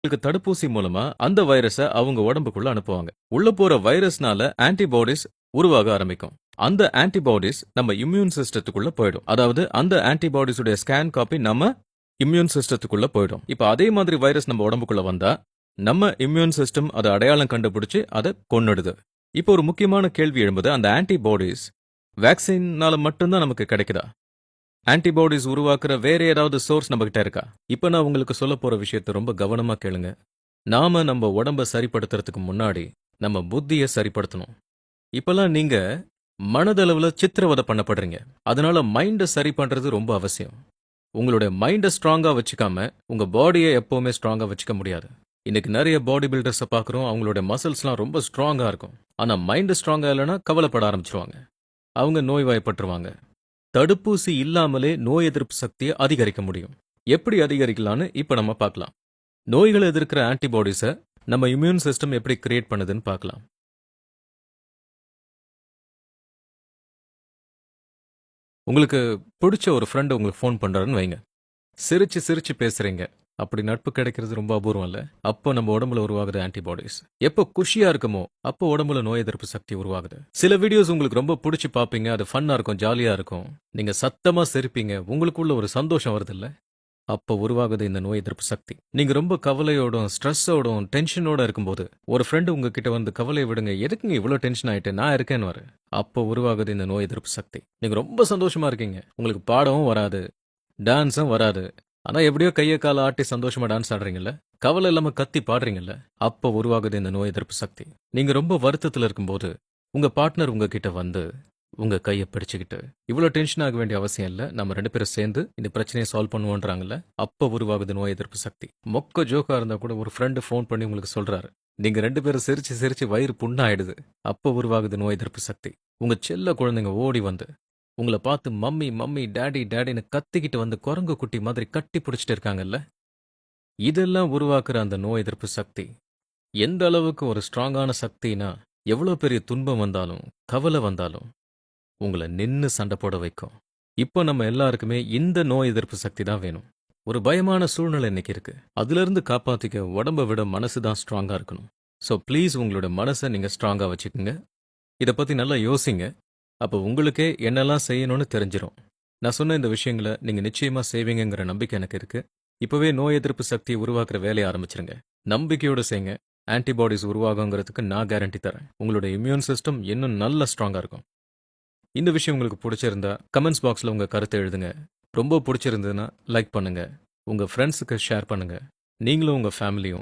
உங்களுக்கு தடுப்பூசி மூலமா அந்த வைரஸ அவங்க உடம்புக்குள்ள அனுப்புவாங்க. உள்ள போற வைரஸ்னால ஆன்டிபாடிஸ் உருவாக ஆரம்பிக்கும். அந்த ஆன்டிபாடிஸ் நம்ம இம்யூன் சிஸ்டத்துக்குள்ள போயிடும். அதாவது அந்த ஆன்டிபாடிஸ் உடைய ஸ்கேன் காப்பி நம்ம இம்யூன் சிஸ்டத்துக்குள்ள போயிடும். இப்ப அதே மாதிரி வைரஸ் நம்ம உடம்புக்குள்ள வந்தா நம்ம இம்யூன் சிஸ்டம் அதை அடையாளம் கண்டுபிடிச்சு அதை கொன்னுடுது. இப்போ ஒரு முக்கியமான கேள்வி எழும்புது, அந்த ஆன்டிபாடிஸ் வேக்சின்னால மட்டும்தான் நமக்கு கிடைக்குதா? ஆன்டிபாடிஸ் உருவாக்குற வேற ஏதாவது சோர்ஸ் நம்ம கிட்ட இருக்கா? இப்ப நான் உங்களுக்கு சொல்ல போற விஷயத்தை ரொம்ப கவனமா கேளுங்க. நாம நம்ம உடம்ப சரிப்படுத்துறதுக்கு முன்னாடி நம்ம புத்திய சரிப்படுத்தணும். இப்பெல்லாம் நீங்க மனதளவுல சித்திரவதை பண்ணப்படுறீங்க. அதனால மைண்ட சரி பண்றது ரொம்ப அவசியம். உங்களுடைய மைண்ட ஸ்ட்ராங்கா வச்சுக்காம உங்க பாடியை எப்பவுமே ஸ்ட்ராங்கா வச்சுக்க முடியாது. இன்னைக்கு நிறைய பாடி பில்டர்ஸை பார்க்குறோம், அவங்களுடைய மசில்ஸ்லாம் ரொம்ப ஸ்ட்ராங்கா இருக்கும். ஆனா மைண்ட் ஸ்ட்ராங்கா இல்லைன்னா கவலைப்பட ஆரம்பிச்சிருவாங்க. அவங்க நோய்வாய்ப்பட்டுருவாங்க. தடுப்பூசி இல்லாமலே நோய் எதிர்ப்பு சக்தியை அதிகரிக்க முடியும். எப்படி அதிகரிக்கலாம்னு இப்ப நம்ம பார்க்கலாம். நோய்களை எதிர்க்கிற ஆன்டிபாடிஸை நம்ம இம்யூன் சிஸ்டம் எப்படி கிரியேட் பண்ணுதுன்னு பார்க்கலாம். உங்களுக்கு பிடிச்ச ஒரு ஃப்ரெண்ட் உங்களுக்கு ஃபோன் பண்றாருன்னு வைங்க. சிரிச்சு சிரிச்சு பேசுறீங்க. அப்படி நட்பு கிடைக்கிறது ரொம்ப அபூர்வம் இல்ல? அப்போ நம்ம உடம்புல உருவாகுது ஆன்டிபாடிஸ். எப்போ குஷியா இருக்குமோ அப்போ உடம்புல நோய் எதிர்ப்பு சக்தி உருவாகுது. சில வீடியோஸ் உங்களுக்கு ரொம்ப பிடிச்சு பார்ப்பீங்க, அது ஃபன்னா இருக்கும், ஜாலியா இருக்கும். நீங்க சத்தமா சிரிப்பீங்க, உங்களுக்குள்ள ஒரு சந்தோஷம் வருது இல்ல? அப்போ உருவாகுது இந்த நோய் எதிர்ப்பு சக்தி. நீங்க ரொம்ப கவலையோடும் ஸ்ட்ரெஸ்ஸோடும் டென்ஷனோட இருக்கும்போது ஒரு ஃப்ரெண்டு உங்ககிட்ட வந்து கவலையை விடுங்க, எதுக்குங்க இவ்வளோ டென்ஷன் ஆயிட்டு, நான் இருக்கேன்னு வரு. அப்போ உருவாகுது இந்த நோய் எதிர்ப்பு சக்தி. நீங்க ரொம்ப சந்தோஷமா இருக்கீங்க, உங்களுக்கு பாடவும் வராது, டான்ஸும் வராது. ஆனா எப்படியோ கையை காலை ஆட்டி சந்தோஷமா டான்ஸ் ஆடுறீங்கல்ல, கவலை இல்லாம கத்தி பாடுறீங்கல்ல, அப்போ உருவாகுது இந்த நோய் எதிர்ப்பு சக்தி. நீங்க ரொம்ப வருத்தத்துல இருக்கும்போது உங்க பார்ட்னர் உங்ககிட்ட வந்து உங்க கையை பிடிச்சுக்கிட்டு, இவ்வளோ டென்ஷன் ஆக வேண்டிய அவசியம் இல்ல, நம்ம 2 பேரும் சேர்ந்து இந்த பிரச்சனையை சால்வ் பண்ணுவோன்றாங்கல்ல, அப்போ உருவாகுது நோய் எதிர்ப்பு சக்தி. மொக்க ஜோக்கா இருந்தா கூட ஒரு ஃப்ரெண்டு ஃபோன் பண்ணி உங்களுக்கு சொல்றாரு, நீங்க 2 பேரும் சிரிச்சு சிரிச்சு வயிறு புண்ணாயிடுது, அப்போ உருவாகுது நோய் எதிர்ப்பு சக்தி. உங்க செல்ல குழந்தைங்க ஓடி வந்து உங்களை பார்த்து மம்மி மம்மி டாடி டாடின்னு கத்திக்கிட்டு வந்து குரங்கு குட்டி மாதிரி கட்டி பிடிச்சிட்டு இருக்காங்கல்ல, இதெல்லாம் உருவாக்குற அந்த நோய் எதிர்ப்பு சக்தி எந்த அளவுக்கு ஒரு ஸ்ட்ராங்கான சக்தினா, எவ்வளோ பெரிய துன்பம் வந்தாலும் கவலை வந்தாலும் உங்களை நின்னு சண்டை போட வைக்கும். இப்போ நம்ம எல்லாருக்குமே இந்த நோய் எதிர்ப்பு சக்தி தான் வேணும். ஒரு பயமான சூழ்நிலை இன்னைக்கு இருக்கு, அதுல இருந்து காப்பாத்திக்க உடம்ப விட மனசு தான் ஸ்ட்ராங்கா இருக்கணும். ஸோ ப்ளீஸ் உங்களோட மனசை நீங்க ஸ்ட்ராங்கா வச்சுக்கோங்க. இதை பத்தி நல்லா யோசிங்க. அப்போ உங்களுக்கே என்னெல்லாம் செய்யணும்னு தெரிஞ்சிரும். நான் சொன்ன இந்த விஷயங்களை நீங்க நிச்சயமா செய்வீங்கங்கிற நம்பிக்கை எனக்கு இருக்கு. இப்பவே நோய் எதிர்ப்பு சக்தியை உருவாக்குற வேலையை ஆரம்பிச்சிருங்க. நம்பிக்கையோட செய்யுங்க. ஆன்டிபாடிஸ் உருவாகுங்கிறதுக்கு நான் கேரண்டி தரேன். உங்களோட இம்யூன் சிஸ்டம் இன்னும் நல்ல ஸ்ட்ராங்கா இருக்கும். இந்த விஷயம் உங்களுக்கு பிடிச்சிருந்தா கமெண்ட்ஸ் பாக்ஸ்ல உங்க கருத்தை எழுதுங்க. ரொம்ப பிடிச்சிருந்ததுன்னா லைக் பண்ணுங்க. உங்க ஃப்ரெண்ட்ஸுக்கு ஷேர் பண்ணுங்க. நீங்களும் உங்க ஃபேமிலியும்